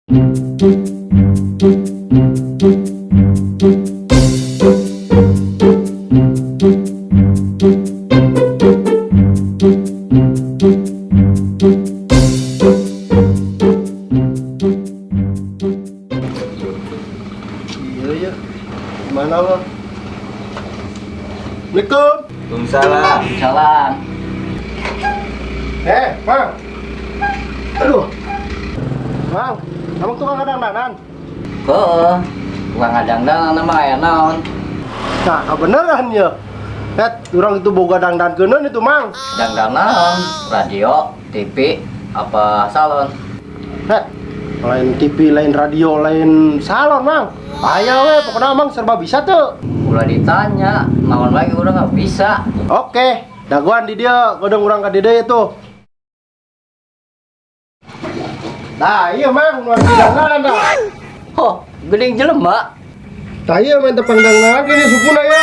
Iya, gimana lo? Assalamualaikum. Waalaikumsalam. Salam. Mang. Aduh. Mang, abang tukang kadang-kadang. Tukang kadang-kadang nama aya naon? Nah, beneran ya. Orang itu boga dangdan keuneun itu, Mang. Dangdang naon? Radio, TV, apa salon? Lain TV, lain radio, lain salon, Mang. Aya we, pokoknya Mang serba bisa tuh. Ulah ditanya, naon lagi udah nggak bisa. Oke, daguan di dia, godong urang ka di dieu itu. Nah, iya Mang, nu dangdan dah. Oh, gedeng jelema. Tah iya main tepang dangdan gini sukuna ya.